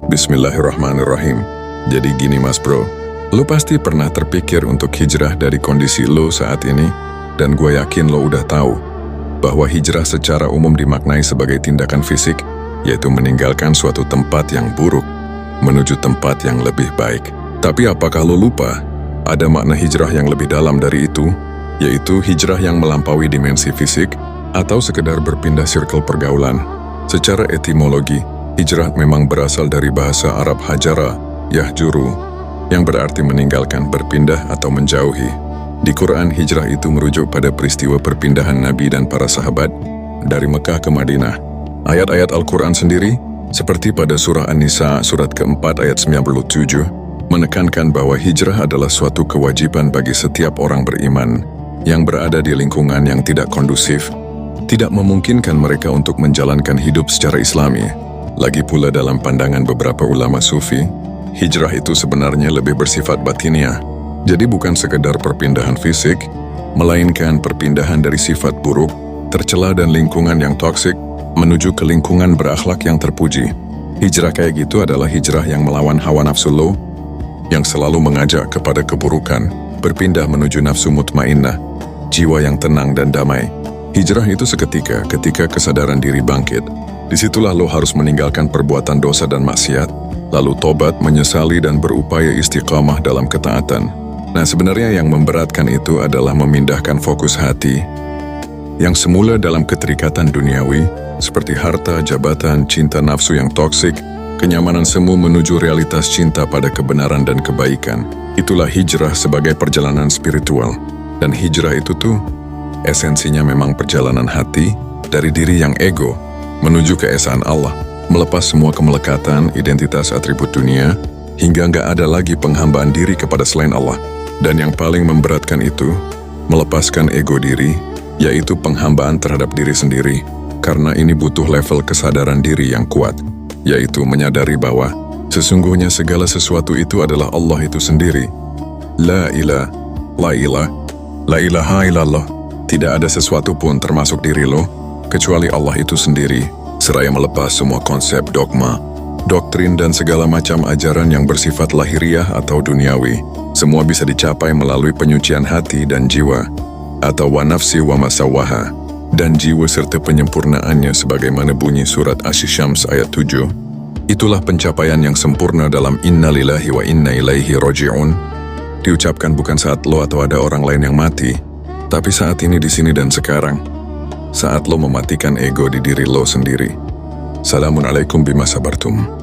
Bismillahirrahmanirrahim. Jadi gini mas bro, lo pasti pernah terpikir untuk hijrah dari kondisi lo saat ini, dan gue yakin lo udah tahu bahwa hijrah secara umum dimaknai sebagai tindakan fisik, yaitu meninggalkan suatu tempat yang buruk menuju tempat yang lebih baik. Tapi apakah lo lupa ada makna hijrah yang lebih dalam dari itu, yaitu hijrah yang melampaui dimensi fisik atau sekedar berpindah circle pergaulan? Secara etimologi, hijrah memang berasal dari bahasa Arab hajara, yahjuru, yang berarti meninggalkan, berpindah atau menjauhi. Di Quran, hijrah itu merujuk pada peristiwa perpindahan Nabi dan para sahabat dari Mekah ke Madinah. Ayat-ayat Al-Quran sendiri, seperti pada surah An-Nisa surat keempat ayat 97, menekankan bahwa hijrah adalah suatu kewajiban bagi setiap orang beriman yang berada di lingkungan yang tidak kondusif, tidak memungkinkan mereka untuk menjalankan hidup secara Islami. Lagi pula dalam pandangan beberapa ulama sufi, hijrah itu sebenarnya lebih bersifat batiniah. Jadi bukan sekedar perpindahan fisik, melainkan perpindahan dari sifat buruk, tercela dan lingkungan yang toksik, menuju ke lingkungan berakhlak yang terpuji. Hijrah kayak gitu adalah hijrah yang melawan hawa nafsu lo, yang selalu mengajak kepada keburukan, berpindah menuju nafsu mutmainnah, jiwa yang tenang dan damai. Hijrah itu seketika ketika kesadaran diri bangkit. Disitulah lo harus meninggalkan perbuatan dosa dan maksiat, lalu tobat, menyesali dan berupaya istiqamah dalam ketaatan. Nah, sebenarnya yang memberatkan itu adalah memindahkan fokus hati yang semula dalam keterikatan duniawi, seperti harta, jabatan, cinta nafsu yang toksik, kenyamanan semu menuju realitas cinta pada kebenaran dan kebaikan. Itulah hijrah sebagai perjalanan spiritual. Dan hijrah itu tuh esensinya memang perjalanan hati dari diri yang ego menuju keesaan Allah, melepas semua kemelekatan, identitas, atribut dunia, hingga nggak ada lagi penghambaan diri kepada selain Allah. Dan yang paling memberatkan itu, melepaskan ego diri, yaitu penghambaan terhadap diri sendiri, karena ini butuh level kesadaran diri yang kuat, yaitu menyadari bahwa sesungguhnya segala sesuatu itu adalah Allah itu sendiri. La ilaha illallah. Tidak ada sesuatu pun termasuk diri lo, kecuali Allah itu sendiri, seraya melepas semua konsep dogma, doktrin dan segala macam ajaran yang bersifat lahiriah atau duniawi. Semua bisa dicapai melalui penyucian hati dan jiwa, atau wa nafsi wa masawaha, dan jiwa serta penyempurnaannya sebagaimana bunyi surat Asy-Syams ayat 7. Itulah pencapaian yang sempurna dalam inna lillahi wa inna ilaihi roji'un. Diucapkan bukan saat lo atau ada orang lain yang mati, tapi saat ini, di sini dan sekarang, saat lo mematikan ego di diri lo sendiri. Assalamualaikum bima sabartum.